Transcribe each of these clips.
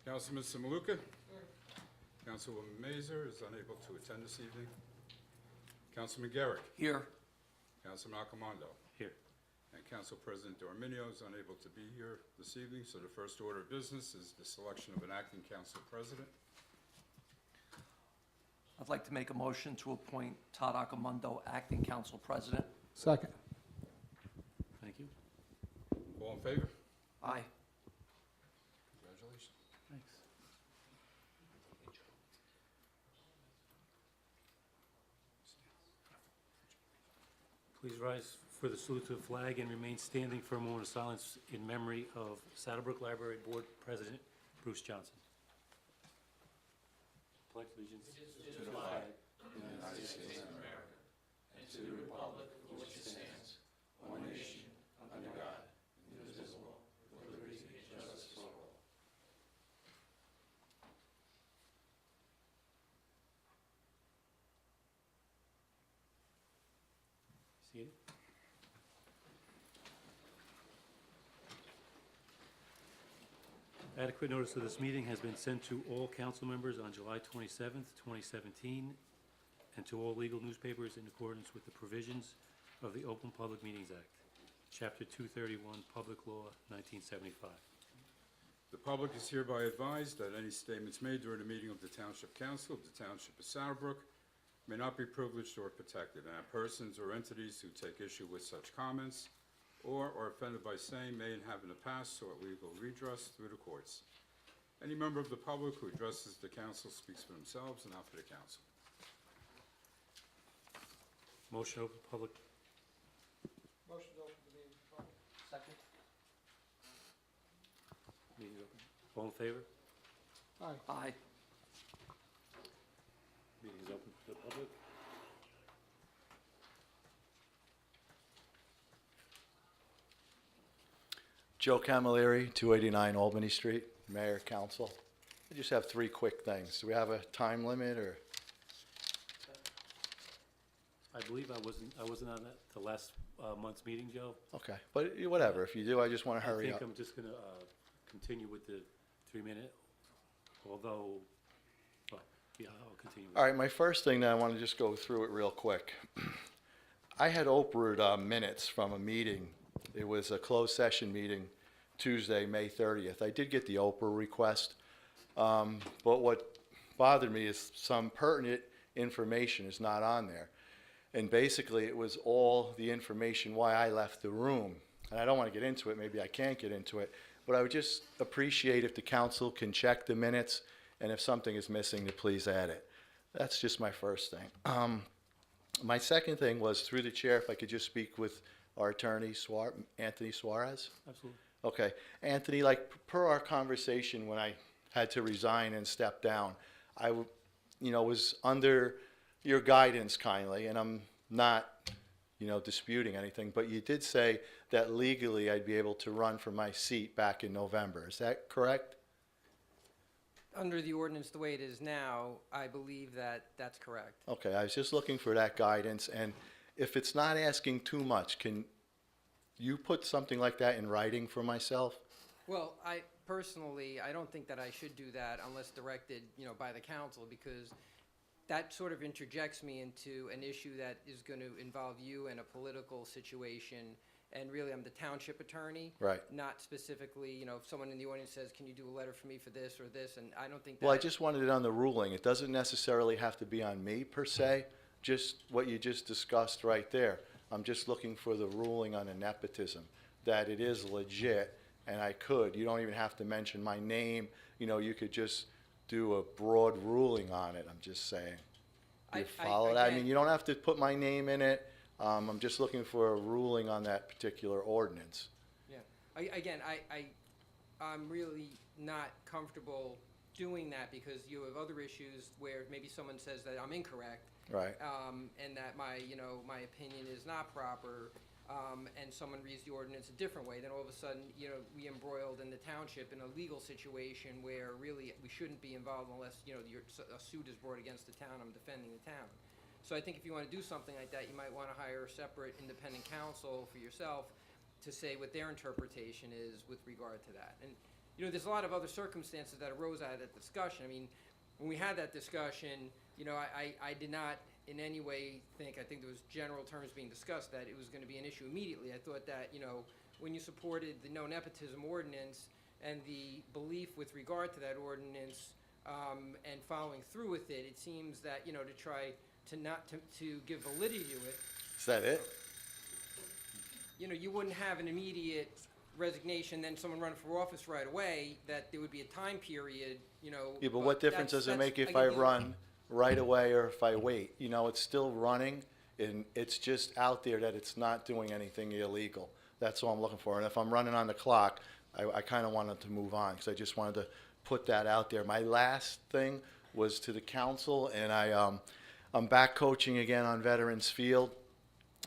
Councilman Samaluka? Councilwoman Mazer is unable to attend this evening. Councilman Garrick? Here. Councilman Accomando? Here. And Council President Dorminio is unable to be here this evening, so the first order of business is the selection of an acting council president. I'd like to make a motion to appoint Todd Accomando acting council president. Second. Thank you. All in favor? Aye. Congratulations. Thanks. Please rise for the salute to the flag and remain standing for a moment of silence in memory of Saddlebrook Library Board President Bruce Johnson. Pledge allegiance to the flag of the United States of America and to the republic for which it stands, one nation, under God, indivisible, with liberty and justice for all. Seated. Adequate notice of this meeting has been sent to all council members on July 27th, 2017, and to all legal newspapers in accordance with the provisions of the Open Public Meetings Act, Chapter 231, Public Law, 1975. The public is hereby advised that any statements made during the meeting of the Township Council of the Township of Saddlebrook may not be privileged or protected, and that persons or entities who take issue with such comments or are offended by same may and have in the past sought legal redress through the courts. Any member of the public who addresses the council speaks for themselves and not for the council. Motion open public. Motion to open the meeting. Second. Meeting open. All in favor? Aye. Aye. Meeting is open to the public. Joe Camilleri, 289 Albany Street, Mayor, Council. I just have three quick things. Do we have a time limit, or? I believe I wasn't on the last month's meeting, Joe. Okay, but whatever, if you do, I just want to hurry I up. think I'm just going to continue with the 3-minute, although, well, yeah, I'll continue. All right, my first thing that I want to just go through it real quick. I had Oprah'd minutes from a meeting. It was a closed session meeting, Tuesday, May 30th. I did get the Oprah request, but what bothered me is some pertinent information is not on there. And basically, it was all the information why I left the room. And I don't want to get into it, maybe I can't get into it, but I would just appreciate if the council can check the minutes, and if something is missing, to please add it. That's just my first thing. My second thing was, through the chair, if I could just speak with our attorney, Anthony Suarez. Absolutely. Okay, Anthony, like per our conversation when I had to resign and step down, I was under your guidance kindly, and I'm not, disputing anything, but you did say that legally I'd be able to run for my seat back in November. Is that correct? Under the ordinance the way it is now, I believe that that's correct. Okay, I was just looking for that guidance, and if it's not asking too much, can you put something like that in writing for myself? Well, I personally, I don't think that I should do that unless directed, by the council, because that sort of interjects me into an issue that is going to involve you in a political situation. And really, I'm the township attorney. Right. Not specifically, if someone in the audience says, can you do a letter for me for this or this? And I don't think that. Well, I just wanted it on the ruling. It doesn't necessarily have to be on me per se, just what you just discussed right there. I'm just looking for the ruling on a nepotism, that it is legit, and I could. You don't even have to mention my name. You could just do a broad ruling on it, I'm just saying. You follow that? I mean, you don't have to put my name in it. I'm just looking for a ruling on that particular ordinance. Yeah. I'm really not comfortable doing that because you have other issues where maybe someone says that I'm incorrect. Right. And that my opinion is not proper, and someone reads the ordinance a different way, then all of a sudden, we embroiled in the township in a legal situation where really we shouldn't be involved unless, a suit is brought against the town, I'm defending the town. So I think if you want to do something like that, you might want to hire a separate independent counsel for yourself to say what their interpretation is with regard to that. And you know, there's a lot of other circumstances that arose out of that discussion. I mean, when we had that discussion, you know, I did not in any way think, I think there was general terms being discussed, that it was going to be an issue immediately. I thought that, you know, when you supported the no nepotism ordinance and the belief with regard to that ordinance, and following through with it, it seems that, you know, to try to give validity to it, Is that it? you know, you wouldn't have an immediate resignation, then someone running for office right away, that there would be a time period, you know. Yeah, but what difference does it make if I run right away or if I wait? You know, it's still running, and it's just out there that it's not doing anything illegal. That's all I'm looking for. And if I'm running on the clock, I kind of wanted to move on, because I just wanted to put that out there. My last thing was to the council, and I'm back coaching again on Veterans Field,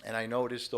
and I noticed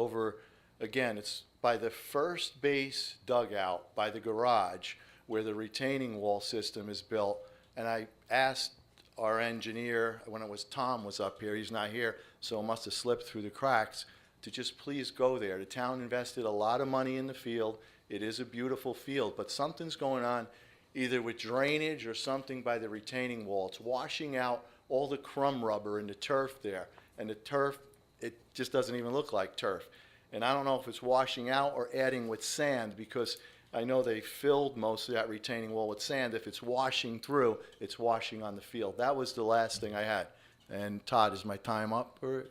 again, it's by the first base dugout, by the garage, where the retaining wall system is built, and I asked our engineer, when it was Tom was up here, he's not here, so it must have slipped through the cracks, to just please go there. The town invested a lot of money in the field. It is a beautiful field, but something's going on either with drainage or something by the retaining wall. It's washing out all the crumb rubber and the turf there, and the turf, it just doesn't even look like turf. And I don't know if it's washing out or adding with sand, because I know they filled most of that retaining wall with sand. If it's washing through, it's washing on the field. That was the last thing I had. And Todd, is my time up, or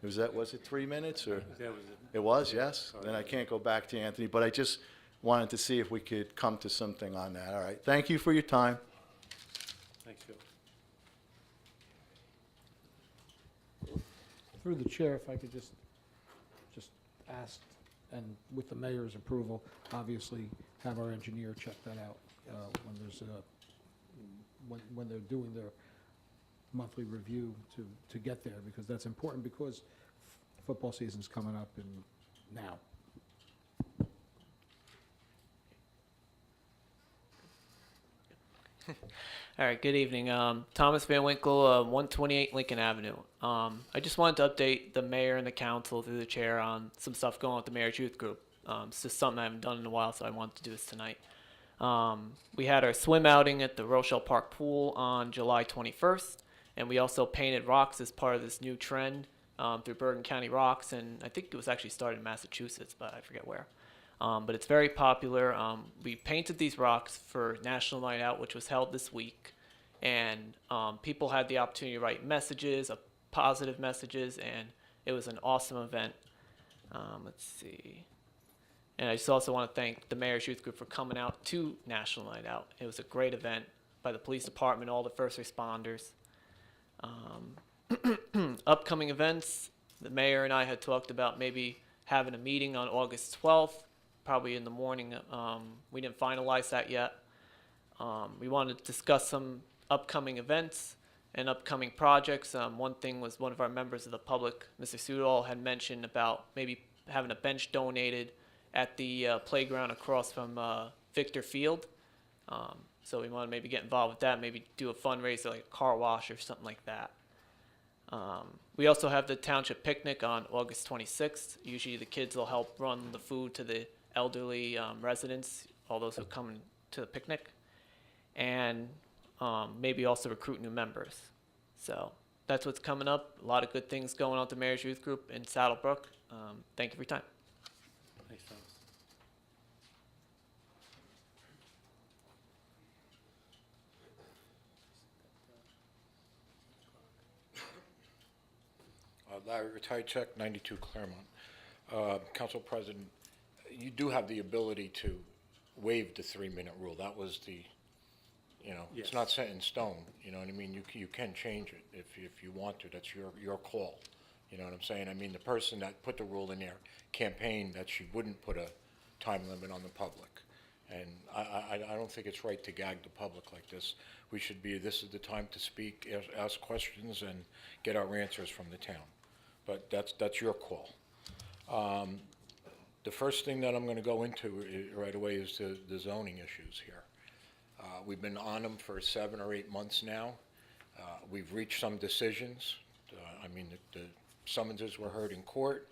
was it 3 minutes, or? That was it. It was, yes? Then I can't go back to Anthony, but I just wanted to see if we could come to something on that. All right, thank you for your time. Thanks, Phil. Through the chair, if I could just ask, and with the mayor's approval, obviously have our engineer check that out when there's when they're doing their monthly review to get there, because that's important, because football season's coming up now. All right, good evening. Thomas Van Winkle, 128 Lincoln Avenue. I just wanted to update the mayor and the council through the chair on some stuff going on with the Mayor's Youth Group. It's just something I haven't done in a while, so I wanted to do this tonight. We had our swim outing at the Rochelle Park Pool on July 21st, and we also painted rocks as part of this new trend through Bergen County Rocks, and I think it was actually started in Massachusetts, but I forget where. But it's very popular. We painted these rocks for National Night Out, which was held this week, and people had the opportunity to write messages, positive messages, and it was an awesome event. Let's see. And I just also want to thank the Mayor's Youth Group for coming out to National Night Out. It was a great event by the police department, all the first responders. Upcoming events, the mayor and I had talked about maybe having a meeting on August 12th, probably in the morning. We didn't finalize that yet. We wanted to discuss some upcoming events and upcoming projects. One thing was one of our members of the public, Mr. Sudol, had mentioned about maybe having a bench donated at the playground across from Victor Field. So we want to maybe get involved with that, maybe do a fundraiser like a car wash or something like that. We also have the Township picnic on August 26th. Usually the kids will help run the food to the elderly residents, all those who come to the picnic, and maybe also recruit new members. So that's what's coming up. A lot of good things going on at the Mayor's Youth Group in Saddlebrook. Thank you for your time. Thanks, Thomas. Larry, retired check, 92 Claremont. Council President, you do have the ability to waive the 3-minute rule. That was the, Yes. it's not set in stone, you know what I mean? You can change it if you want to. That's your call, you know what I'm saying? I mean, the person that put the rule in there campaigned that she wouldn't put a time limit on the public. And I don't think it's right to gag the public like this. This is the time to speak, ask questions, and get our answers from the town. But that's your call. The first thing that I'm going to go into right away is the zoning issues here. We've been on them for 7 or 8 months now. We've reached some decisions. The summonses were heard in court.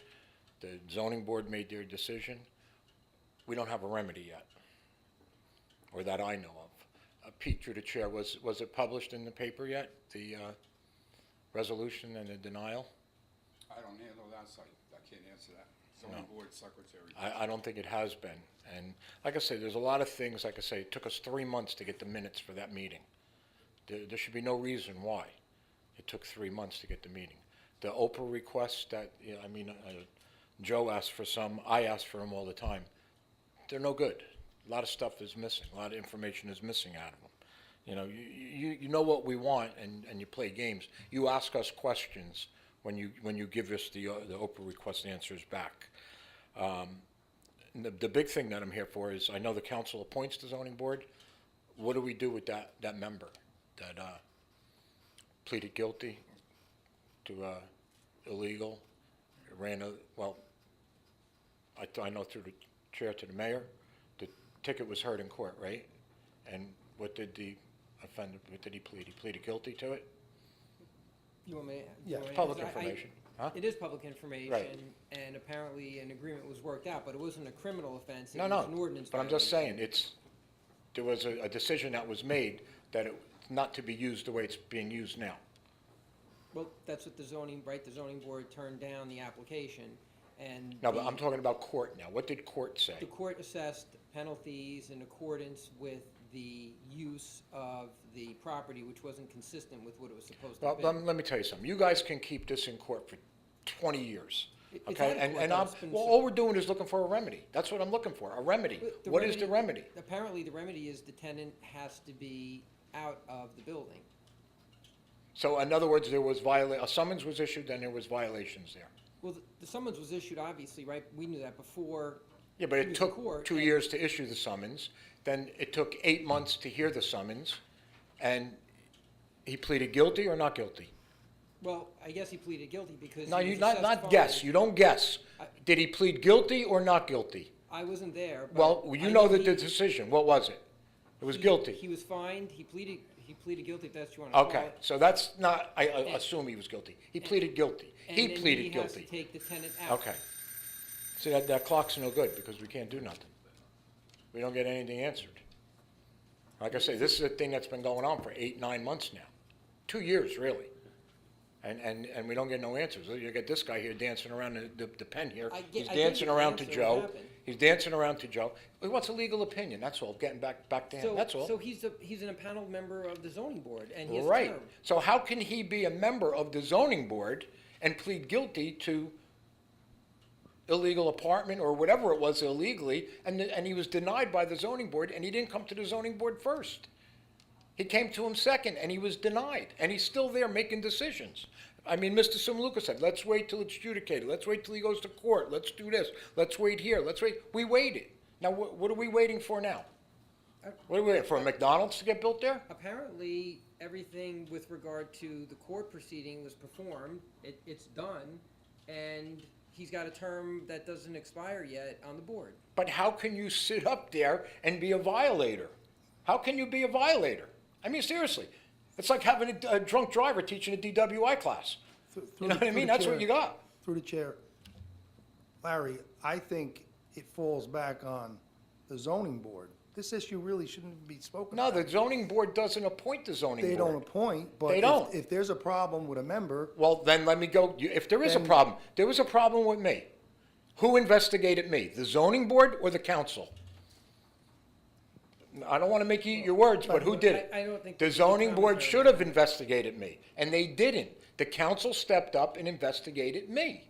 The zoning board made their decision. We don't have a remedy yet. or that I know of. Pete, through the chair, was it published in the paper yet, the resolution and the denial? I don't handle that, so I can't answer that. Zoning board secretary. I don't think it has been. And like I say, there's a lot of things, like I say, it took us 3 months to get the minutes for that meeting. There should be no reason why it took 3 months to get the meeting. The Oprah requests that, Joe asked for some, I ask for them all the time. They're no good. A lot of stuff is missing. A lot of information is missing out of them. You know, you know what we want, and you play games. You ask us questions when you give us the Oprah request answers back. And the big thing that I'm here for is, I know the council appoints the zoning board. What do we do with that member that pleaded guilty to illegal, I know through the chair to the mayor, the ticket was heard in court, right? And what did the offender, what did he plead? He pleaded guilty to it? You want me? Yeah. you want me to Public answer? information, huh? It is public information, Right. and apparently an agreement was worked out, but it wasn't a criminal offense. It No, was no, an ordinance but I'm just violation. saying, there was a decision that was made that it's not to be used the way it's being used now. Well, that's what the zoning board turned down the application, and. No, but the- I'm talking about court now. What did court say? The court assessed penalties in accordance with the use of the property, which wasn't consistent with what it was supposed to Well, be. let me tell you something. You guys can keep this in court for 20 years, It's okay? out of court, And though. It's been all we're doing is looking for a remedy. That's what I'm looking for, a remedy. The What is the remedy? Apparently, the remedy is the tenant has to be out of the building. So in other words, a summons was issued, and there was violations there. Well, the summons was issued, obviously, right? We knew that before. Yeah, but he it was in took court, 2 and- years to issue the summons, then it took 8 months to hear the summons, and he pleaded guilty or not guilty? Well, I guess he pleaded guilty because. No, he you was not assessed guess, fines. you don't guess. Did he plead guilty or not guilty? I wasn't there, but. Well, you I know the he- decision, what was it? It was he- guilty. He was fined, he pleaded guilty, if that's what you want to call Okay, it. so that's not, I assume he was guilty. He pleaded guilty. He And then pleaded he has to guilty. take the tenant out. Okay. See, that clock's no good, because we can't do nothing. We don't get anything answered. Like I say, this is a thing that's been going on for 8, 9 months now. 2 years, really. And we don't get no answers. You get this guy here dancing around the pen here. He's I dancing get the around to answer, Joe. what happened. He's dancing around to Joe. He wants a legal opinion, that's all, getting back to him, that's all. So he's an impaneled member of the zoning board, and he has a Right. term. So how can he be a member of the zoning board and plead guilty to illegal apartment or whatever it was illegally, and he was denied by the zoning board, and he didn't come to the zoning board first? He came to him second, and he was denied, and he's still there making decisions. I mean, Mr. Simluka said, let's wait till it's adjudicated, let's wait till he goes to court, let's do this, let's wait here, let's wait. We waited. Now, what are we waiting for now? What are we waiting for, a McDonald's to get built there? Apparently, everything with regard to the court proceeding was performed, it's done, and he's got a term that doesn't expire yet on the board. But how can you sit up there and be a violator? How can you be a violator? I mean, seriously, it's like having a drunk driver teaching a DWI class. You know what I mean? That's what you got. Through the chair. Larry, I think it falls back on the zoning board. This issue really shouldn't be spoken No, about. the zoning board doesn't appoint the zoning board. They don't appoint, but They don't. if there's a problem with a member, Well, then let me go, if there is a Then- problem, there was a problem with me. Who investigated me? The zoning board or the council? I don't want to make you eat your words, but who did it? I don't think. The zoning board should have investigated me, and they didn't. The council stepped up and investigated me.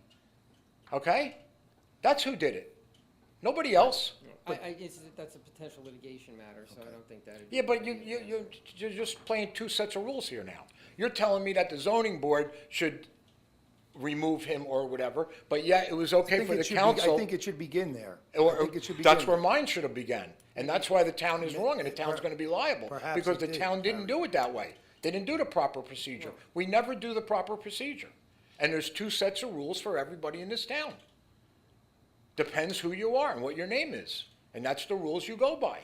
Okay? That's who did it. Nobody else. That's a potential litigation matter, so I don't think that. Yeah, but you're just playing two sets of rules here now. You're telling me that the zoning board should remove him or whatever, but yet it was okay for the council. I think it should begin there. Or, I think it should begin that's where there. mine should have begun. And that's why the town is wrong, and the town's gonna be liable. Perhaps Because it the did, town didn't Larry. do it that way. They didn't do the proper procedure. We never do the proper procedure. And there's two sets of rules for everybody in this town. Depends who you are and what your name is. And that's the rules you go by.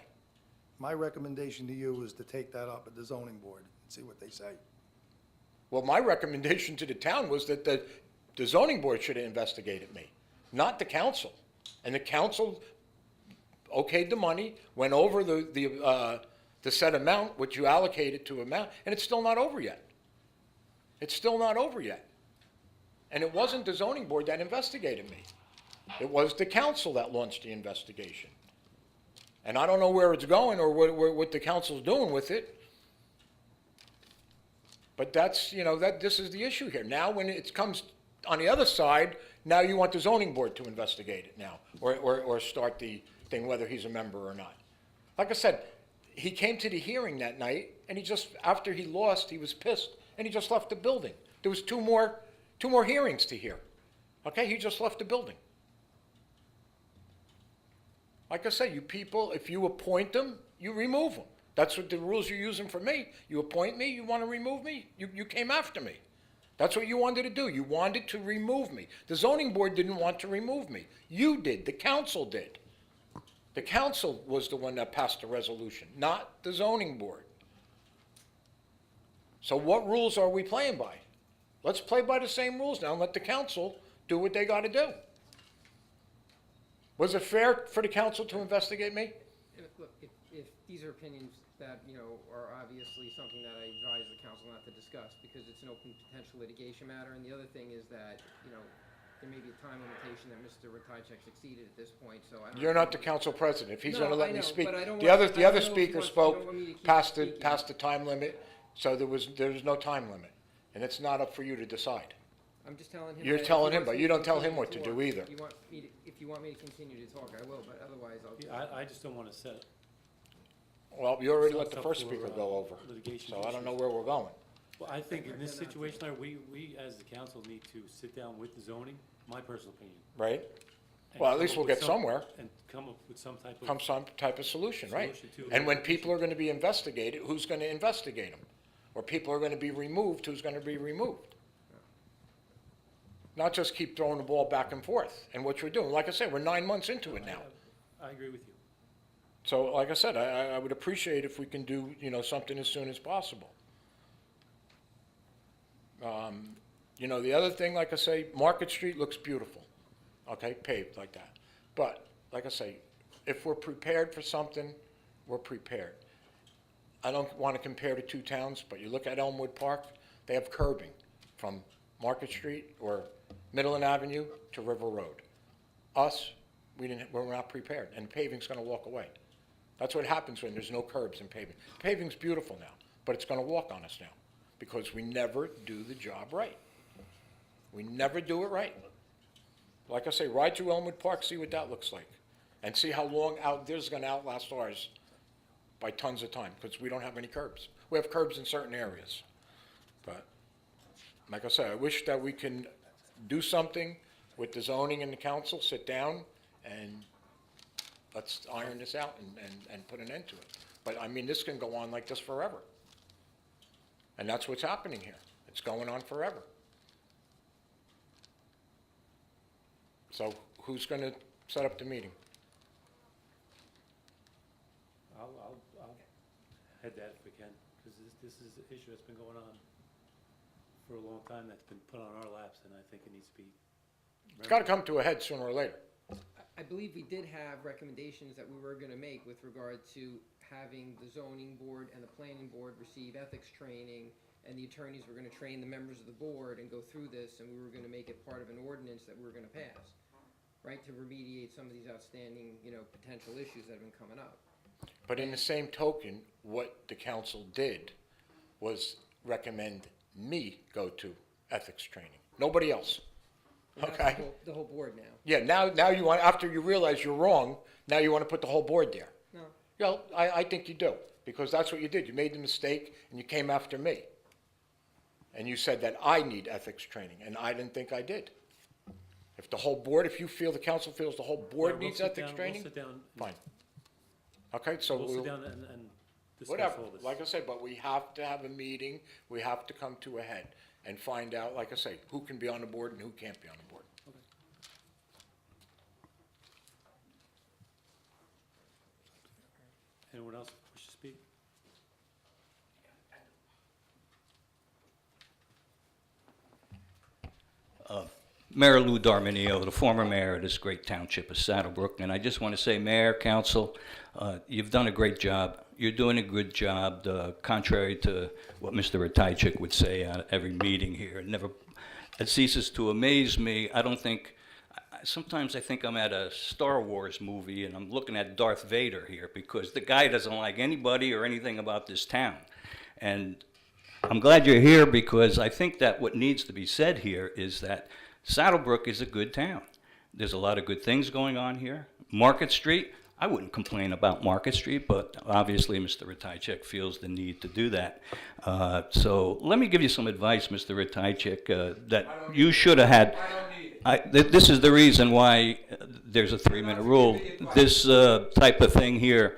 My recommendation to you is to take that up at the zoning board and see what they say. Well, my recommendation to the town was that the zoning board should have investigated me, not the council. And the council okayed the money, went over the set amount, which you allocated to amount, and it's still not over yet. It's still not over yet. And it wasn't the zoning board that investigated me. It was the council that launched the investigation. And I don't know where it's going or what the council's doing with it. But that's, this is the issue here. Now when it comes on the other side, now you want the zoning board to investigate it now, or start the thing, whether he's a member or not. Like I said, he came to the hearing that night, and after he lost, he was pissed, and he just left the building. There was two more hearings to hear. Okay, he just left the building. Like I said, you people, if you appoint them, you remove them. That's what the rules you're using for me. You appoint me, you want to remove me, you came after me. That's what you wanted to do. You wanted to remove me. The zoning board didn't want to remove me. You did, the council did. The council was the one that passed the resolution, not the zoning board. So what rules are we playing by? Let's play by the same rules now and let the council do what they got to do. Was it fair for the council to investigate me? Look, if these are opinions that, are obviously something that I advise the council not to discuss, because it's an open potential litigation matter, and the other thing is that, there may be a time limitation that Mr. Ratajczak's exceeded at this point, so I don't. You're not the council president. If he's No, going to let I me know, speak. but I don't The want- other, I the don't other know if speaker you want spoke me to keep past speaking. the time limit, so there's no time limit. And it's not up for you to decide. I'm just telling him. You're that if telling he him, wants but me you to don't tell him continue what to do either. If you want me to continue to talk, I will, but otherwise I'll. Yeah, I just don't want to set Well, you already So let it's the up first for, speaker go over, litigation so I don't know issues. where we're going. Well, I think in this situation, Larry, we as the council need to sit down with the zoning, my personal opinion. Right? and Well, at come least up we'll with get some- somewhere. And come up with some type of. Come some type of solution, right? Solution to And when the people are going to be investigated, who's going to investigate them? Or people are going to be removed, who's going to be removed? Not just keep throwing the ball back and forth, and what you're doing. Like I said, we're 9 months into it now. I agree with you. So, like I said, I would appreciate if we can do, something as soon as possible. The other thing, like I say, Market Street looks beautiful, okay, paved like that. But, like I say, if we're prepared for something, we're prepared. I don't want to compare the two towns, but you look at Elmwood Park, they have curbing from Market Street or Midland Avenue to River Road. Us, we're not prepared, and paving's going to walk away. That's what happens when there's no curbs in paving. Paving's beautiful now, but it's going to walk on us now because we never do the job right. We never do it right. Like I say, ride through Elmwood Park, see what that looks like, and see how long theirs is going to outlast ours by tons of time because we don't have any curbs. We have curbs in certain areas, but like I said, I wish that we can do something with the zoning and the council, sit down and let's iron this out and put an end to it. But I mean, this can go on like this forever. And that's what's happening here. It's going on forever. So who's going to set up the meeting? I'll head that if we can, because this is an issue that's been going on for a long time, that's been put on our laps, and I think it needs to be. It's got to come to a head sooner or later. I believe we did have recommendations that we were gonna make with regard to having the zoning board and the planning board receive ethics training, and the attorneys were gonna train the members of the board and go through this, and we were gonna make it part of an ordinance that we were gonna pass, right, to remediate some of these outstanding, potential issues that have been coming up. But in the same token, what the council did was recommend me go to ethics training. Nobody else. And that's Okay? the whole board now. Yeah, now you want, after you realize you're wrong, now you want to put the whole board there. No, Well, I think you do, because that's what you did. You made the mistake, and you came after me. And you said that I need ethics training, and I didn't think I did. If the whole board, if you feel, the council feels the whole board We'll needs sit ethics down- training, We'll sit down. fine. Okay, so We'll sit we'll, down and discuss whatever, all this. like I said, but we have to have a meeting, we have to come to a head and find out, like I say, who can be on the board and who can't be on the board. Anyone else wish to speak? Mayor Lou Darminio, the former mayor of this great township of Saddlebrook, and I just want to say, Mayor, Council, you've done a great job. You're doing a good job, contrary to what Mr. Ratajczyk would say at every meeting here. It ceases to amaze me. I don't think, sometimes I think I'm at a Star Wars movie and I'm looking at Darth Vader here because the guy doesn't like anybody or anything about this town. And I'm glad you're here because I think that what needs to be said here is that Saddlebrook is a good town. There's a lot of good things going on here. Market Street, I wouldn't complain about Market Street, but obviously Mr. Ratajczyk feels the need to do that. So let me give you some advice, Mr. Ratajczyk, that you should have had. This is the reason why there's a 3-minute rule. This type of thing here,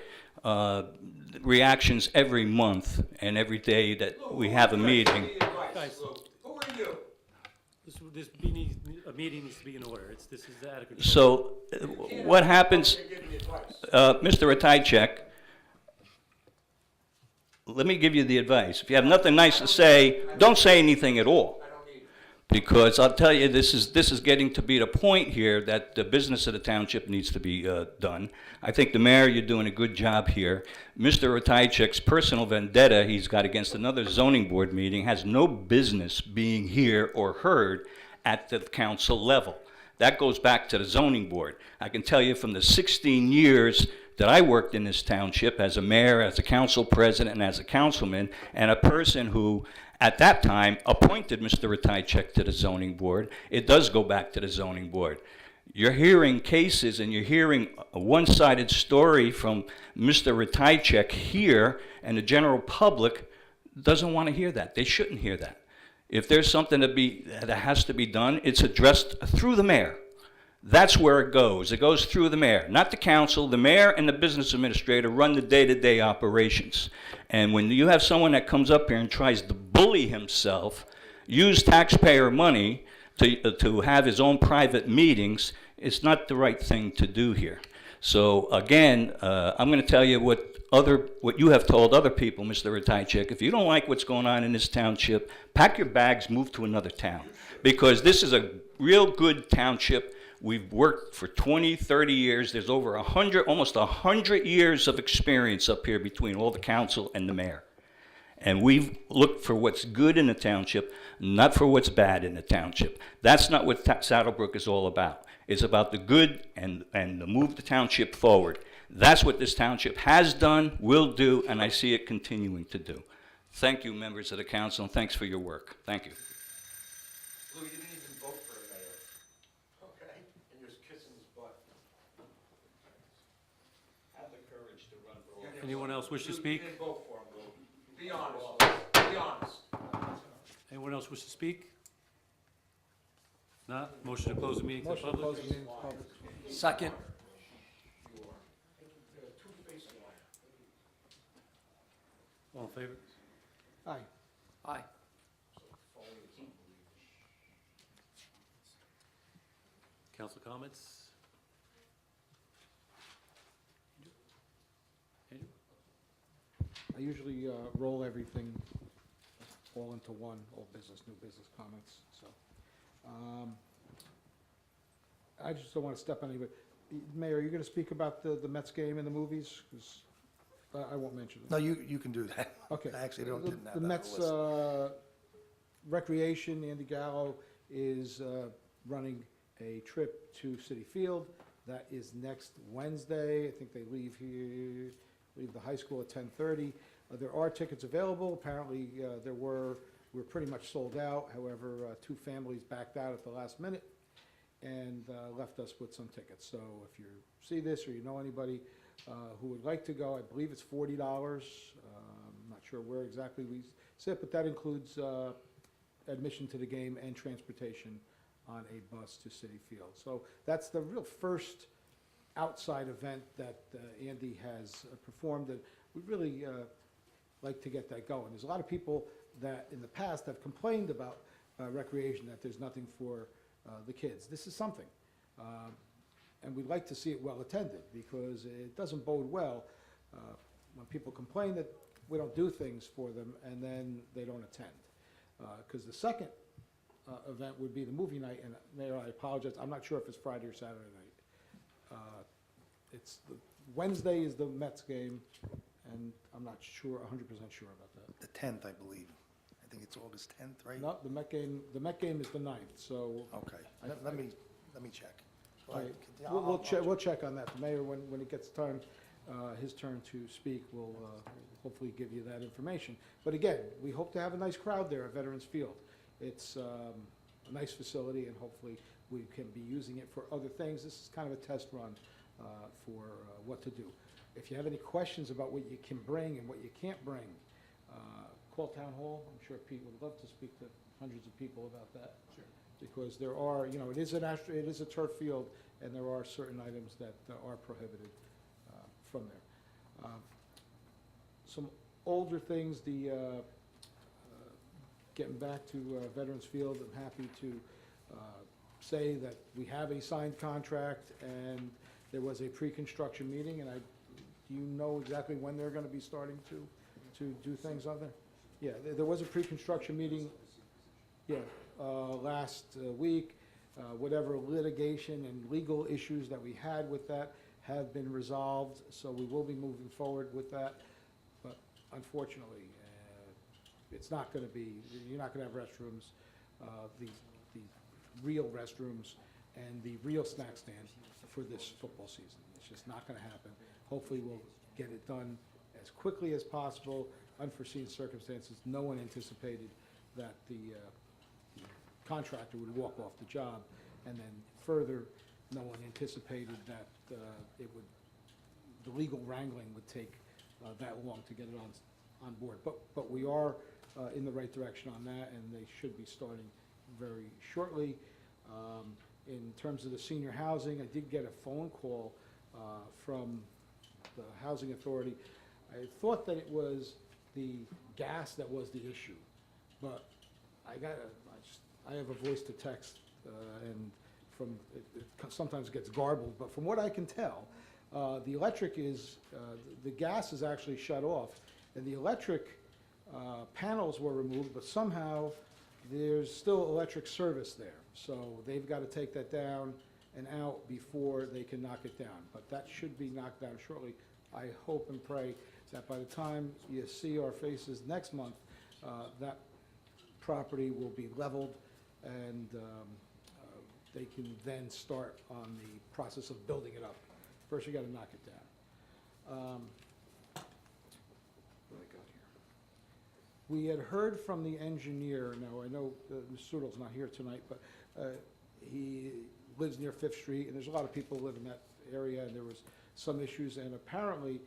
reactions every month and every day that we have a meeting. Guys, Who are you? a meeting needs to be in order. This is out of control. So what happens, Mr. Ratajczyk, let me give you the advice. If you have nothing nice to say, don't say anything at all. Because I'll tell you, this is getting to be the point here that the business of the township needs to be done. I think the mayor, you're doing a good job here. Mr. Ratajczyk's personal vendetta he's got against another zoning board meeting has no business being here or heard at the council level. That goes back to the zoning board. I can tell you from the 16 years that I worked in this township as a mayor, as a council president, and as a councilman, and a person who at that time appointed Mr. Ratajczyk to the zoning board, it does go back to the zoning board. You're hearing cases and you're hearing a one-sided story from Mr. Ratajczyk here, and the general public doesn't want to hear that. They shouldn't hear that. If there's something that has to be done, it's addressed through the mayor. That's where it goes. It goes through the mayor, not the council. The mayor and the business administrator run the day-to-day operations. And when you have someone that comes up here and tries to bully himself, use taxpayer money to have his own private meetings, it's not the right thing to do here. So again, I'm going to tell you what you have told other people, Mr. Ratajczyk. If you don't like what's going on in this township, pack your bags, move to another town. Because this is a real good township. We've worked for 20, 30 years. There's over 100, almost 100 years of experience up here between all the council and the mayor. And we've looked for what's good in the township, not for what's bad in the township. That's not what Saddlebrook is all about. It's about the good and to move the township forward. That's what this township has done, will do, and I see it continuing to do. Thank you, members of the council, and thanks for your work. Thank you. Lou, you didn't even vote for a mayor. Okay? And you're kissing his butt. Have the courage to run for office. Anyone else wish to speak? You didn't vote for him, Lou. Be honest. Be honest. Anyone else wish to speak? Not? Motion to close the meeting to the Motion to public? close the meeting to the public. Second. All in favor? Aye. Aye. Council comments? Andrew? I usually roll everything all into one, old business, new business comments, so. I just don't want to step on anybody. Mayor, are you going to speak about the Mets game and the movies? 'Cause I won't mention it. No, you can do that. Okay. I actually didn't have that The on the Mets list. Recreation, Andy Gallo is running a trip to Citi Field. That is next Wednesday. I think they leave the high school at 10:30. There are tickets available. Apparently, we're pretty much sold out. However, 2 families backed out at the last minute and left us with some tickets. So if you see this or you know anybody who would like to go, I believe it's $40. I'm not sure where exactly we sit, but that includes admission to the game and transportation on a bus to Citi Field. So that's the real first outside event that Andy has performed, and we'd really like to get that going. There's a lot of people that in the past have complained about recreation, that there's nothing for the kids. This is something. And we'd like to see it well attended, because it doesn't bode well when people complain that we don't do things for them and then they don't attend. Because the second event would be the movie night, and Mayor, I apologize, I'm not sure if it's Friday or Saturday night. It's, Wednesday is the Mets game, and I'm not sure, 100% sure about that. The 10th, I believe. I think it's August 10th, right? No, the Met game is the 9th, so. Okay, let me check. Go All ahead. right. I'll- I'll We'll check on that. The mayor, when it gets time, his turn to speak, will hopefully give you that information. But again, we hope to have a nice crowd there at Veterans Field. It's a nice facility, and hopefully we can be using it for other things. This is kind of a test run for what to do. If you have any questions about what you can bring and what you can't bring, call Town Hall. I'm sure Pete would love to speak to hundreds of people about that. Sure. Because there are, it is a turf field, and there are certain items that are prohibited from there. Some older things, getting back to Veterans Field, I'm happy to say that we have a signed contract, and there was a pre-construction meeting, and do you know exactly when they're gonna be starting to do things on there? Yeah, there was a pre-construction meeting, yeah, last week. Whatever litigation and legal issues that we had with that have been resolved, so we will be moving forward with that. But unfortunately, it's not gonna be, you're not gonna have restrooms, the real restrooms and the real snack stand for this football season. It's just not gonna happen. Hopefully, we'll get it done as quickly as possible. Unforeseen circumstances, no one anticipated that the contractor would walk off the job, and then further, no one anticipated that the legal wrangling would take that long to get it on board. But we are in the right direction on that, and they should be starting very shortly. In terms of the senior housing, I did get a phone call from the Housing Authority. I thought that it was the gas that was the issue, but I have a voice to text, and it sometimes gets garbled, but from what I can tell, the electric is, the gas is actually shut off, and the electric panels were removed, but somehow there's still electric service there. So they've got to take that down and out before they can knock it down. But that should be knocked down shortly. I hope and pray that by the time you see our faces next month, that property will be leveled, and they can then start on the process of building it up. First, you got to knock it down. What do I got here? We had heard from the engineer. Now, I know Mr. Sudel's not here tonight, but he lives near Fifth Street, and there's a lot of people who live in that area, and there was some issues, and apparently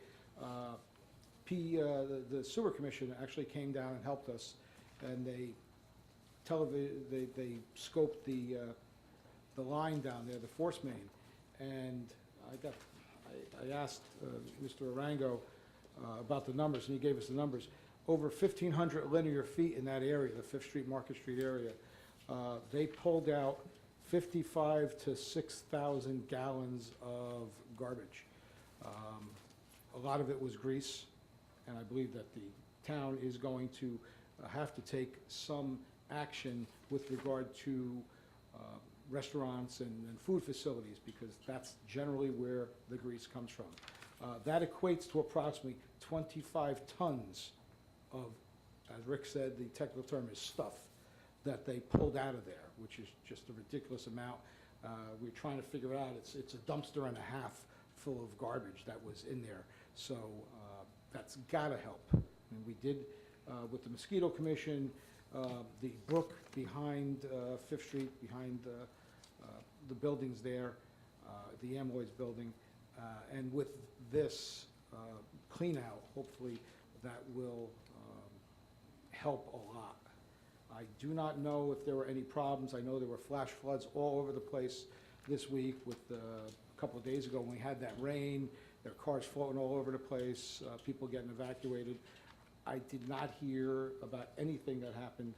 the sewer commission actually came down and helped us, and they scoped the line down there, the force main, and I asked Mr. Arango about the numbers, and he gave us the numbers. Over 1,500 linear feet in that area, the Fifth Street, Market Street area. They pulled out 55 to 6,000 gallons of garbage. A lot of it was grease, and I believe that the town is going to have to take some action with regard to restaurants and food facilities, because that's generally where the grease comes from. That equates to approximately 25 tons of, as Rick said, the technical term is stuff, that they pulled out of there, which is just a ridiculous amount. We're trying to figure out, it's a dumpster and a half full of garbage that was in there. So that's gotta help. And we did, with the Mosquito Commission, the Brook behind Fifth Street, behind the buildings there, the Amloy's building, and with this clean out, hopefully that will help a lot. I do not know if there were any problems. I know there were flash floods all over the place this week with a couple of days ago when we had that rain. There were cars floating all over the place, people getting evacuated. I did not hear about anything that happened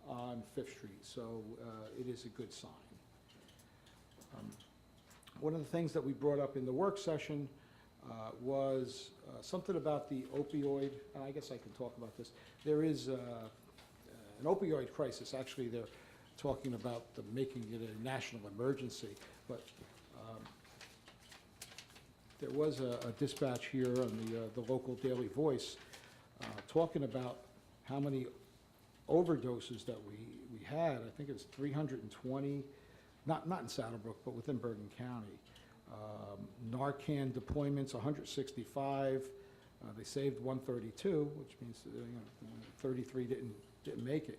on Fifth Street, so it is a good sign. One of the things that we brought up in the work session was something about the opioid, and I guess I can talk about this. There is an opioid crisis. Actually, talking about making it a national emergency, but there was a dispatch here on the local Daily Voice talking about how many overdoses that we had. I think it's 320, not in Saddlebrook, but within Bergen County. Narcan deployments, 165. They saved 132, which means 33 didn't make it.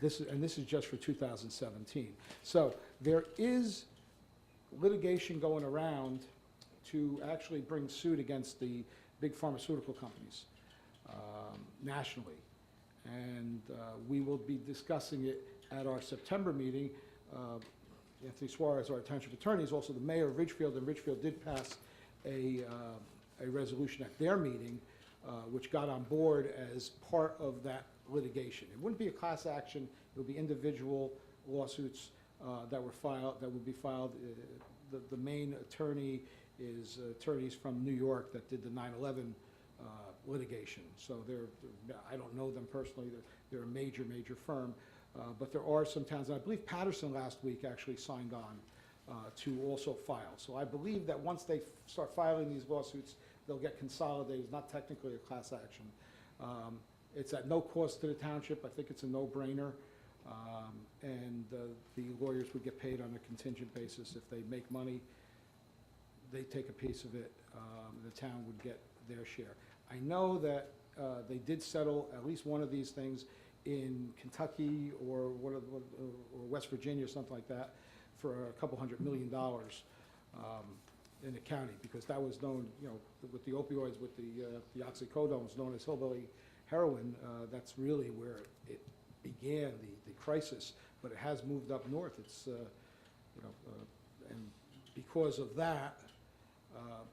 This is just for 2017. So there is litigation going around to actually bring suit against the big pharmaceutical companies nationally. And we will be discussing it at our September meeting. Anthony Suarez, our township attorney, is also the mayor of Ridgefield, and Ridgefield did pass a resolution at their meeting, which got on board as part of that litigation. It wouldn't be a class action; it would be individual lawsuits that would be filed. The main attorney is attorneys from New York that did the 9/11 litigation. So I don't know them personally. They're a major firm. But there are some towns, and I believe Patterson last week actually signed on to also file. So I believe that once they start filing these lawsuits, they'll get consolidated. It's not technically a class action. It's at no cost to the township. I think it's a no-brainer. And the lawyers would get paid on a contingent basis. If they make money, they take a piece of it. The town would get their share. I know that they did settle at least one of these things in Kentucky or West Virginia or something like that for a couple $100 million in the county, because that was known, with the opioids, with the oxycodones, known as hillbilly heroin. That's really where it began, the crisis, but it has moved up north. It's, and because of that,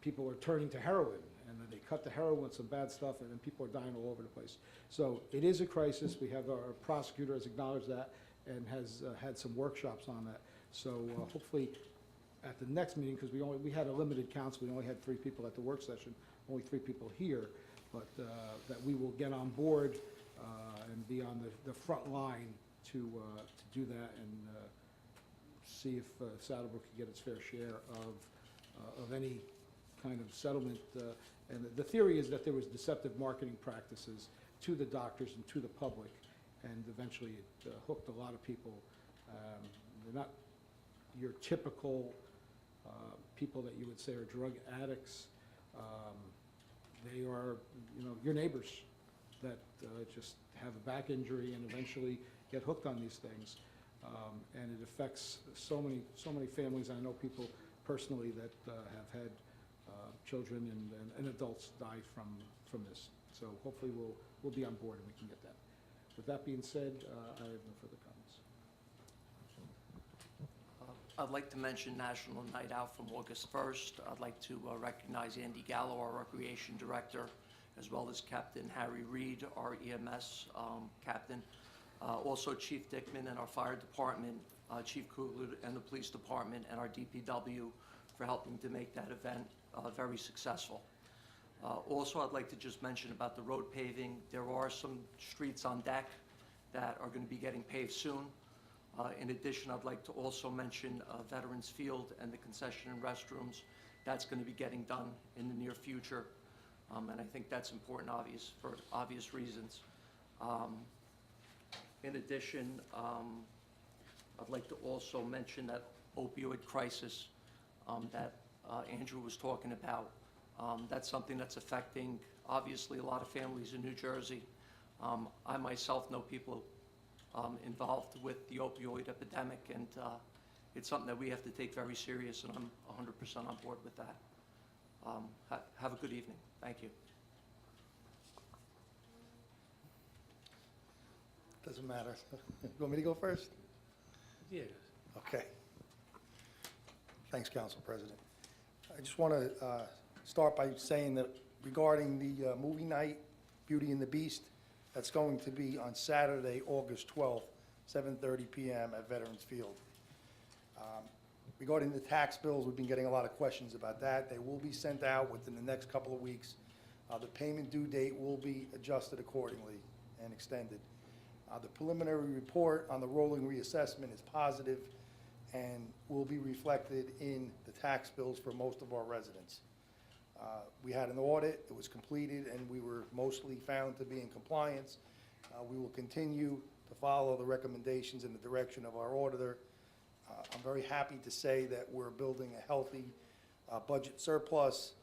people are turning to heroin, and then they cut the heroin with some bad stuff, and then people are dying all over the place. So it is a crisis. We have our prosecutor has acknowledged that and has had some workshops on that. So hopefully at the next meeting, because we had a limited council, we only had 3 people at the work session, only 3 people here, but that we will get on board and be on the front line to do that and see if Saddlebrook can get its fair share of any kind of settlement. And the theory is that there was deceptive marketing practices to the doctors and to the public, and eventually it hooked a lot of people. They're not your typical people that you would say are drug addicts. They are, your neighbors that just have a back injury and eventually get hooked on these things. And it affects so many families. I know people personally that have had children and adults die from this. So hopefully we'll be on board and we can get that. With that being said, I have no further comments. I'd like to mention National Night Out from August 1st. I'd like to recognize Andy Gallo, our Recreation Director, as well as Captain Harry Reed, our EMS captain. Also Chief Dickman and our Fire Department, Chief Kugler and the Police Department, and our DPW for helping to make that event very successful. Also, I'd like to just mention about the road paving. There are some streets on deck that are going to be getting paved soon. In addition, I'd like to also mention Veterans Field and the concession and restrooms. That's going to be getting done in the near future, and I think that's important, for obvious reasons. In addition, I'd like to also mention that opioid crisis that Andrew was talking about. That's something that's affecting, obviously, a lot of families in New Jersey. I myself know people involved with the opioid epidemic, and it's something that we have to take very serious, and I'm 100% on board with that. Have a good evening. Thank you. Doesn't matter. You want me to go first? Yeah. Okay. Thanks, Council President. I just want to start by saying that regarding the movie night, Beauty and the Beast, that's going to be on Saturday, August 12th, 7:30 p.m. at Veterans Field. Regarding the tax bills, we've been getting a lot of questions about that. They will be sent out within the next couple of weeks. The payment due date will be adjusted accordingly and extended. The preliminary report on the rolling reassessment is positive and will be reflected in the tax bills for most of our residents. We had an audit, it was completed, and we were mostly found to be in compliance. We will continue to follow the recommendations in the direction of our auditor. I'm very happy to say that we're building a healthy budget surplus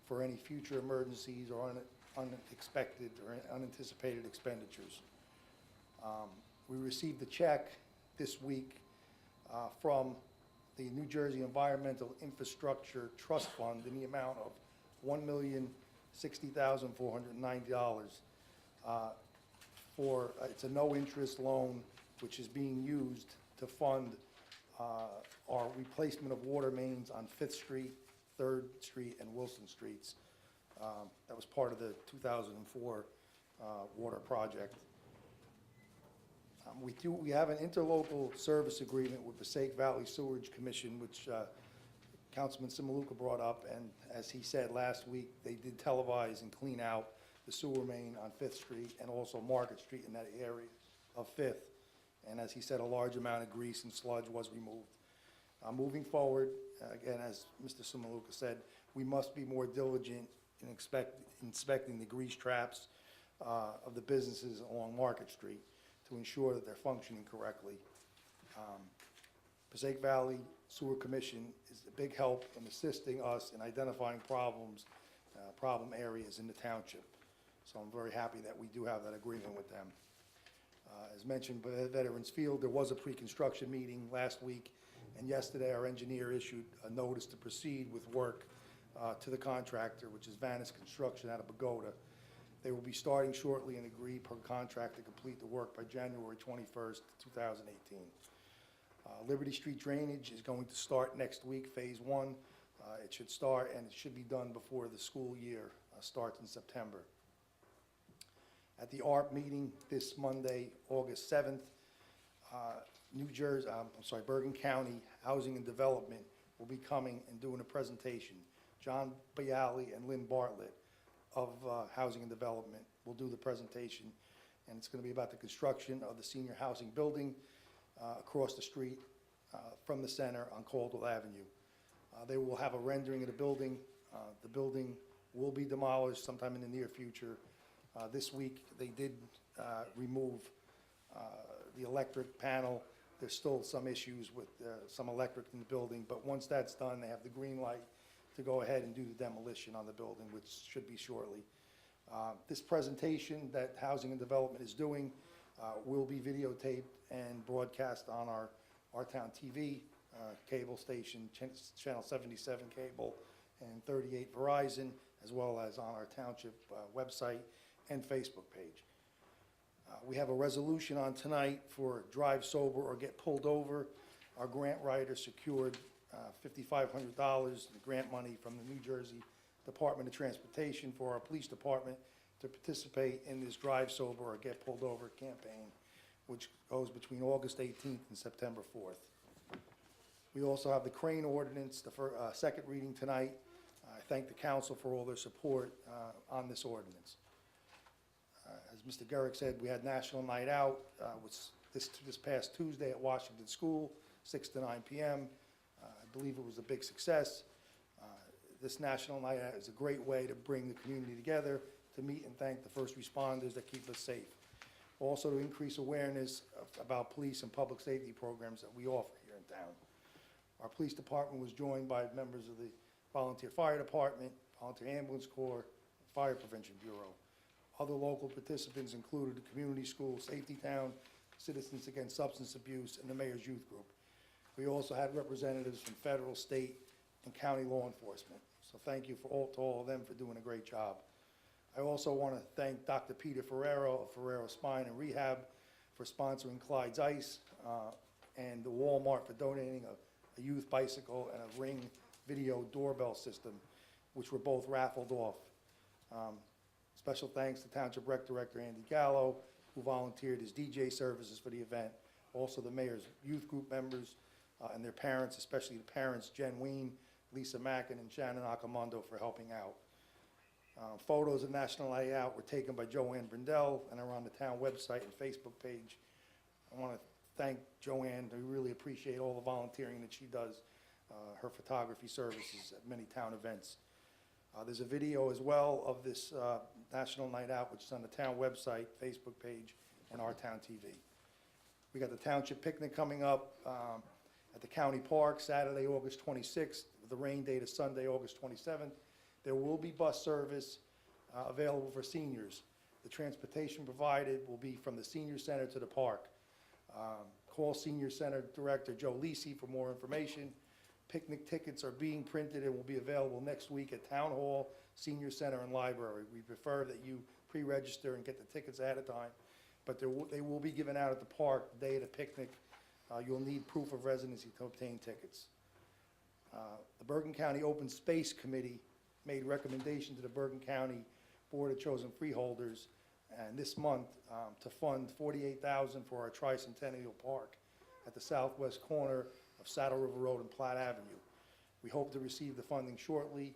for any future emergencies or unexpected or unanticipated expenditures. We received a check this week from the New Jersey Environmental Infrastructure Trust Fund in the amount of $1,060,490 for, it's a no-interest loan which is being used to fund our replacement of water mains on 5th Street, 3rd Street, and Wilson Streets. That was part of the 2004 water project. We have an interlocal service agreement with the Passaic Valley Sewerage Commission, which Councilman Simaluka brought up, and as he said last week, they did televise and clean out the sewer main on 5th Street and also Market Street in that area of 5th. And as he said, a large amount of grease and sludge was removed. Moving forward, again, as Mr. Simaluka said, we must be more diligent in inspecting the grease traps of the businesses along Market Street to ensure that they're functioning correctly. Passaic Valley Sewer Commission is a big help in assisting us in identifying problems, problem areas in the township. So I'm very happy that we do have that agreement with them. As mentioned by Veterans Field, there was a pre-construction meeting last week, and yesterday our engineer issued a notice to proceed with work to the contractor, which is Vanis Construction out of Pagoda. They will be starting shortly and agree per contract to complete the work by January 21st, 2018. Liberty Street drainage is going to start next week, phase 1. It should start, and it should be done before the school year starts in September. At the ARP meeting this Monday, August 7th, Bergen County Housing and Development will be coming and doing a presentation. John Bialy and Lynn Bartlett of Housing and Development will do the presentation, and it's going to be about the construction of the senior housing building across the street from the center on Caldwell Avenue. They will have a rendering of the building. The building will be demolished sometime in the near future. This week, they did remove the electric panel. There's still some issues with some electric in the building, but once that's done, they have the green light to go ahead and do the demolition on the building, which should be shortly. This presentation that Housing and Development is doing will be videotaped and broadcast on our Town TV cable station, channel 77 cable and 38 Verizon, as well as on our Township website and Facebook page. We have a resolution on tonight for drive sober or get pulled over. Our grant writer secured $5,500 in grant money from the New Jersey Department of Transportation for our police department to participate in this drive sober or get pulled over campaign, which goes between August 18th and September 4th. We also have the crane ordinance, the second reading tonight. I thank the council for all their support on this ordinance. As Mr. Garrick said, we had National Night Out this past Tuesday at Washington School, 6 to 9 p.m. I believe it was a big success. This National Night Out is a great way to bring the community together, to meet and thank the first responders that keep us safe. Also to increase awareness about police and public safety programs that we offer here in town. Our police department was joined by members of the Volunteer Fire Department, Volunteer Ambulance Corps, Fire Prevention Bureau. Other local participants included the Community School, Safety Town, Citizens Against Substance Abuse, and the Mayor's Youth Group. We also had representatives from federal, state, and county law enforcement. So thank you to all of them for doing a great job. I also want to thank Dr. Peter Ferrero of Ferrero Spine and Rehab for sponsoring Clyde's Ice, and the Walmart for donating a youth bicycle and a Ring video doorbell system, which were both raffled off. Special thanks to Township Rec Director Andy Gallo, who volunteered his DJ services for the event. Also the Mayor's Youth Group members and their parents, especially the parents Jen Ween, Lisa Mackin, and Shannon Akamondo for helping out. Photos of National Night Out were taken by Joanne Brindell and are on the town website and Facebook page. I want to thank Joanne. We really appreciate all the volunteering that she does, her photography services at many town events. There's a video as well of this National Night Out, which is on the town website, Facebook page, and our town TV. We got the Township picnic coming up at the county park, Saturday, August 26th. The rain date is Sunday, August 27th. There will be bus service available for seniors. The transportation provided will be from the senior center to the park. Call Senior Center Director Joe Lisi for more information. Picnic tickets are being printed and will be available next week at Town Hall, Senior Center, and Library. We prefer that you pre-register and get the tickets ahead of time, but they will be given out at the park the day of the picnic. You'll need proof of residency to obtain tickets. The Bergen County Open Space Committee made recommendation to the Bergen County Board of Chosen Freeholders and this month to fund $48,000 for our tricentennial park at the southwest corner of Saddle River Road and Platte Avenue. We hope to receive the funding shortly,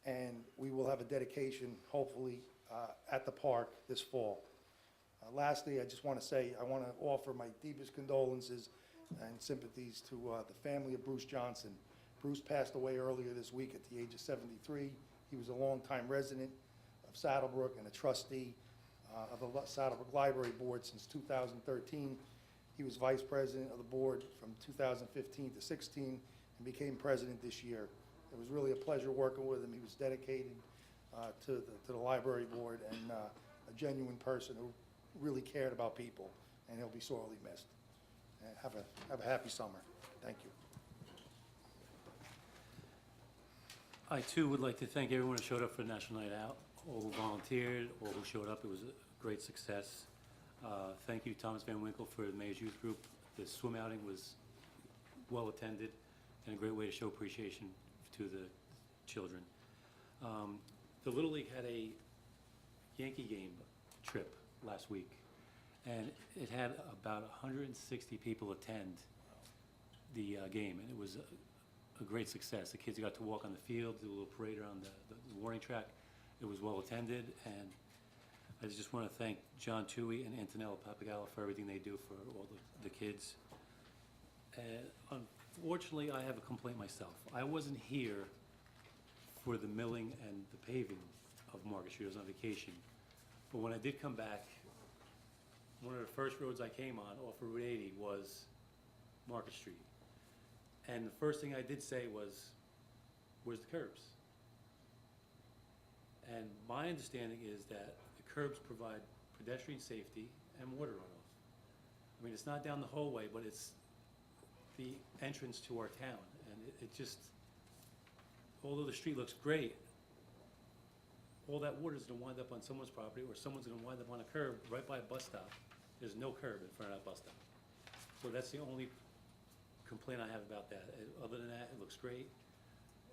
and we will have a dedication, hopefully, at the park this fall. Lastly, I just want to say, I want to offer my deepest condolences and sympathies to the family of Bruce Johnson. Bruce passed away earlier this week at the age of 73. He was a longtime resident of Saddlebrook and a trustee of the Saddlebrook Library Board since 2013. He was vice president of the board from 2015 to 16 and became president this year. It was really a pleasure working with him. He was dedicated to the library board and a genuine person who really cared about people, and he'll be sorely missed. And have a happy summer. Thank you. I too would like to thank everyone who showed up for National Night Out, all who volunteered, all who showed up. It was a great success. Thank you, Thomas Van Winkle, for the Mayor's Youth Group. The swim outing was well attended and a great way to show appreciation to the children. The Little League had a Yankee game trip last week, and it had about 160 people attend the game, and it was a great success. The kids got to walk on the field, do a little parade around the warning track. It was well attended, and I just want to thank John Tui and Antonella Papagala for everything they do for all the kids. And unfortunately, I have a complaint myself. I wasn't here for the milling and the paving of Market Street. I was on vacation. But when I did come back, one of the first roads I came on off of Route 80 was Market Street. And the first thing I did say was, where's the curbs? And my understanding is that the curbs provide pedestrian safety and water runoff. I mean, it's not down the hallway, but it's the entrance to our town. And it just, although the street looks great, all that water is gonna wind up on someone's property, or someone's gonna wind up on a curb right by a bus stop. There's no curb in front of that bus stop. So that's the only complaint I have about that. Other than that, it looks great.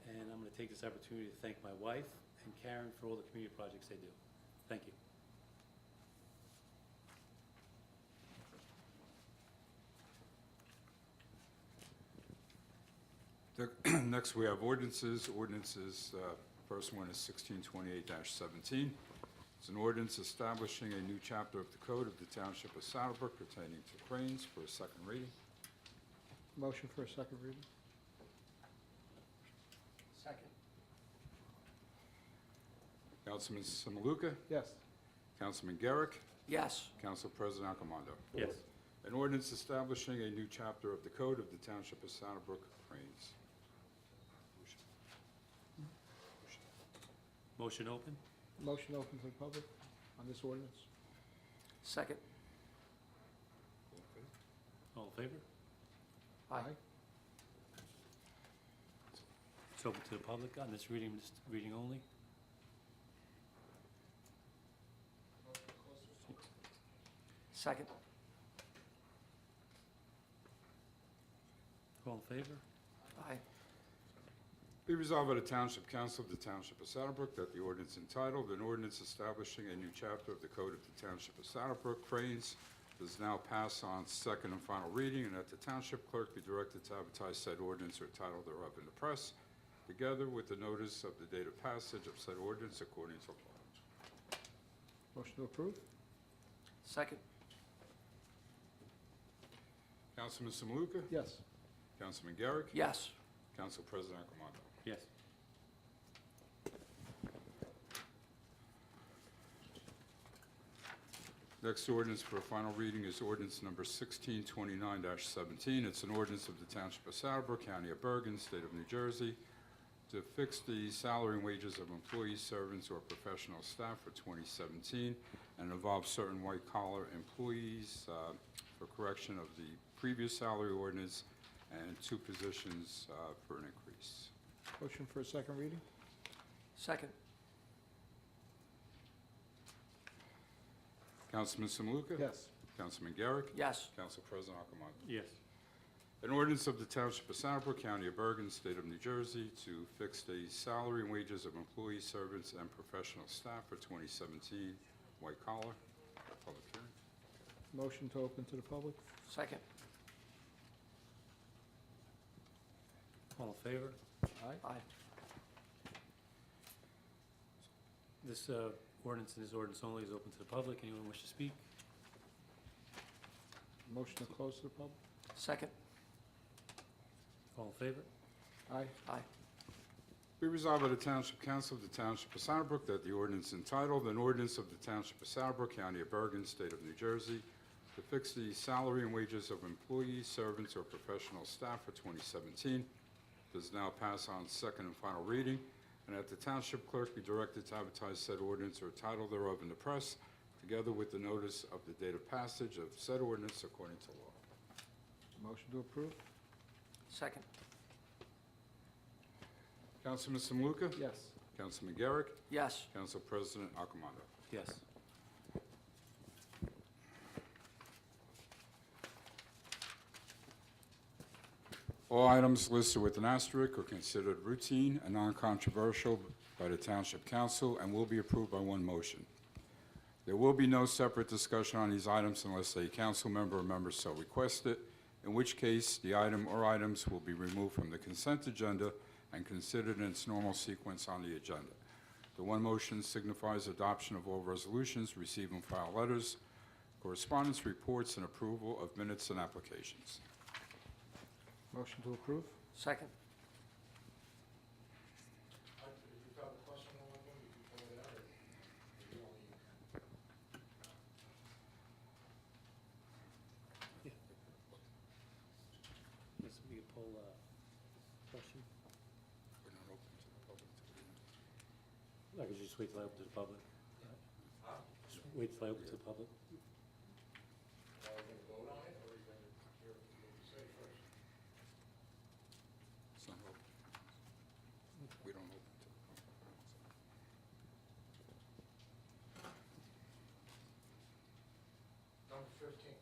And I'm gonna take this opportunity to thank my wife and Karen for all the community projects they do. Thank you. Next, we have ordinances. Ordinances, first one is 1628-17. It's an ordinance establishing a new chapter of the code of the Township of Saddlebrook pertaining to cranes for a second reading. Motion for a second reading? Second. Councilman Samaluka, Yes. Councilman Garrick, Yes. Council President Accomando. Yes. An ordinance establishing a new chapter of the code of the Township of Saddlebrook, cranes. Motion open? Motion open to the public on this ordinance? Second. All in favor? Aye. It's open to the public on this reading only? Second. All in favor? Aye. Be resolved by the Township Council of the Township of Saddlebrook that the ordinance entitled, an ordinance establishing a new chapter of the code of the Township of Saddlebrook, cranes, does now pass on second and final reading, and that the Township Clerk be directed to advertise said ordinance or title thereof in the press, together with the notice of the date of passage of said ordinance according to law. Motion to approve? Second. Councilman Samaluka? Yes. Councilman Garrick? Yes. Council President Accomando. Yes. Next ordinance for a final reading is ordinance number 1629-17. It's an ordinance of the Township of Southbrook, County of Bergen, State of New Jersey, to fix the salary and wages of employees, servants, or professional staff for 2017, and involves certain white-collar employees for correction of the previous salary ordinance and 2 positions for an increase. Motion for a second reading? Second. Councilman Samaluka? Yes. Councilman Garrick? Yes. Council President Accomando. Yes. An ordinance of the Township of Southbrook, County of Bergen, State of New Jersey, to fix the salary and wages of employees, servants, and professional staff for 2017, white collar. Public hearing. Motion to open to the public? Second. All in favor? Aye. Aye. This ordinance and this ordinance only is open to the public. Anyone wish to speak? Motion to close to the public? Second. All in favor? Aye. Aye. Be resolved by the Township Council of the Township of Southbrook that the ordinance entitled, an ordinance of the Township of Southbrook, County of Bergen, State of New Jersey, to fix the salary and wages of employees, servants, or professional staff for 2017, does now pass on second and final reading, and that the Township Clerk be directed to advertise said ordinance or title thereof in the press, together with the notice of the date of passage of said ordinance according to law. Motion to approve? Second. Councilman Samaluka? Yes. Councilman Garrick? Yes. Council President Accomando. Yes. All items listed with an asterisk are considered routine and non-controversial by the Township Council and will be approved by one motion. There will be no separate discussion on these items unless a council member or member so request it, in which case the item or items will be removed from the consent agenda and considered in its normal sequence on the agenda. The one motion signifies adoption of all resolutions, receive and file letters, correspondence reports, and approval of minutes and applications. Motion to approve? Second. This will be a poll question. We're not open to the public today. I could just wait till I open to the public. Just wait till I open to the public. It's not open. We don't open to the public. Number 15.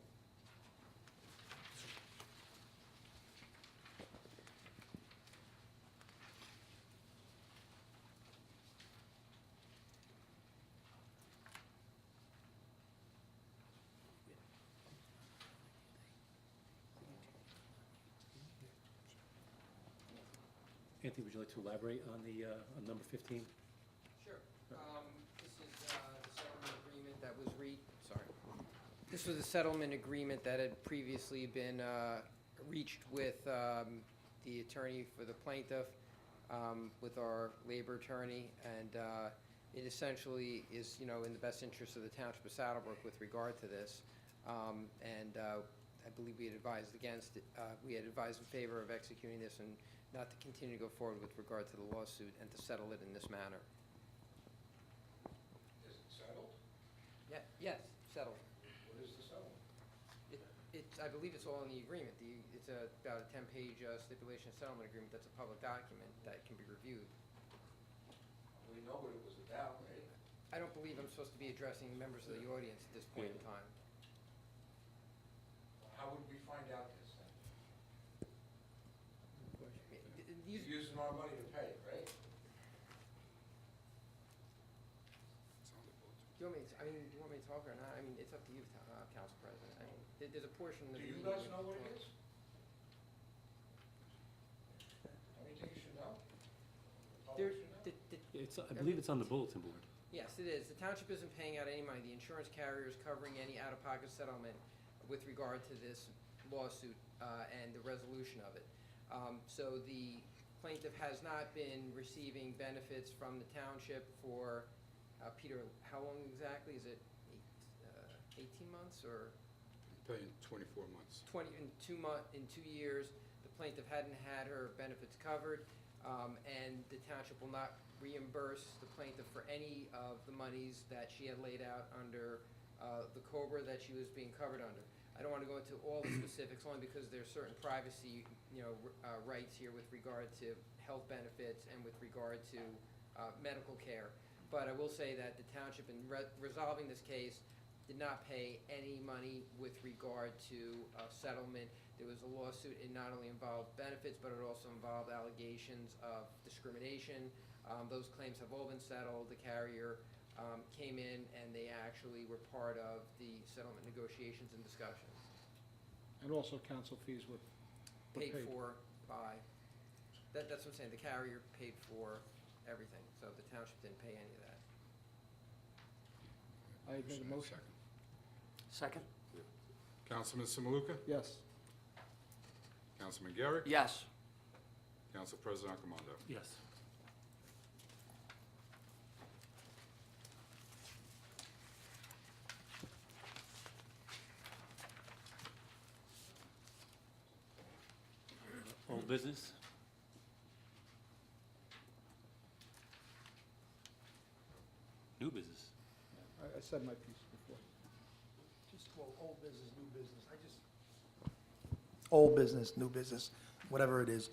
Anthony, would you like to elaborate on the, on number 15? Sure. This is the settlement agreement that was This was a settlement agreement that had previously been reached with the attorney for the plaintiff, with our labor attorney, and it essentially is, you know, in the best interest of the Township of Saddlebrook with regard to this. I believe we had advised against it, we had advised in favor of executing this and not to continue to go forward with regard to the lawsuit and to settle it in this manner. Is it settled? Yeah, yes, settled. What is the settlement? It's, I believe it's all in the agreement. It's about a 10-page stipulation of settlement agreement that's a public document that can be reviewed. We know what it was about, right? I don't believe I'm supposed to be addressing members of the audience at this point in time. How would we find out this then? These, You're using our money to pay, right? do you want me to talk or not? I mean, it's up to you, Council President. I mean, there's a portion of the Do you meeting guys where know what talk. it is? Don't you think you should know? I believe it's on the bulletin board. Yes, it is. The township isn't paying out any money. The insurance carrier is covering any out-of-pocket settlement with regard to this lawsuit and the resolution of it. So the plaintiff has not been receiving benefits from the township for, Peter, how long exactly? Is it 18 months or? Paying 24 months. 2 years, the plaintiff hadn't had her benefits covered, and the township will not reimburse the plaintiff for any of the monies that she had laid out under the COBRA that she was being covered under. I don't want to go into all the specifics, only because there's certain privacy, rights here with regard to health benefits and with regard to medical care. But I will say that the township, in resolving this case, did not pay any money with regard to settlement. There was a lawsuit. It not only involved benefits, but it also involved allegations of discrimination. Those claims have all been settled. The carrier came in, and they actually were part of the settlement negotiations and discussions. And also council fees were Paid for by, that's what I'm saying, the carrier paid for everything, so the township didn't pay any of that. I made a motion. Second? Councilman Samaluka? Yes. Councilman Garrett? Yes. Council President Accomando? Yes. Old business? New business? I said my piece before. Just, well, old business, new business, old business, new business, whatever it is,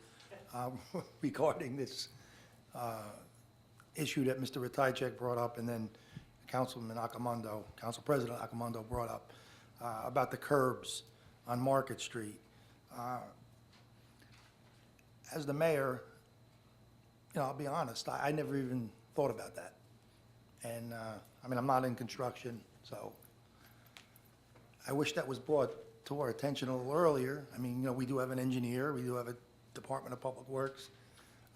regarding this issue that Mr. Ratajczak brought up, and then Councilman Accomando, Council President Accomando brought up, about the curbs on Market Street. As the mayor, I'll be honest, I never even thought about that. And, I'm not in construction, so I wish that was brought to our attention a little earlier. We do have an engineer, we do have a Department of Public Works.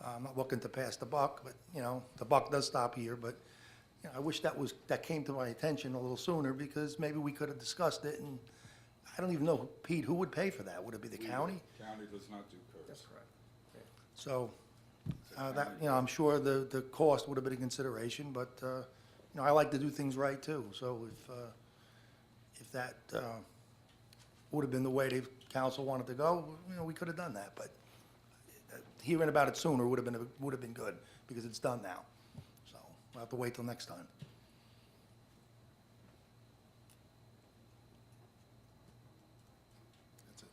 I'm not looking to pass the buck, but, the buck does stop here, but, I wish that came to my attention a little sooner, because maybe we could have discussed it, and I don't even know, Pete, who would pay for that? Would it be the county? County does not do curbs. That's correct. So, I'm sure the cost would have been a consideration, but, I like to do things right too. So if that would have been the way the council wanted to go, we could have done that. But hearing about it sooner would have been good, because it's done now. So we'll have to wait till next time. That's it.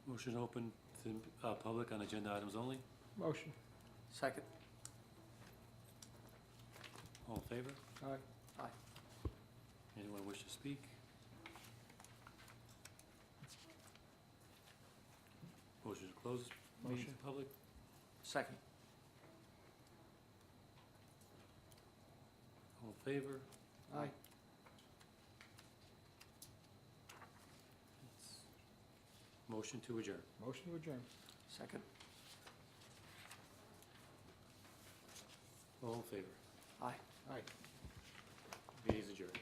Motion open to public on agenda items only. Motion. Second? All in favor? Aye. Aye. Anyone wish to speak? Motion to close meeting to public. Second? All in favor? Aye. Motion to adjourn. Motion to adjourn. Second? All in favor? Aye. Aye. Meeting is adjourned.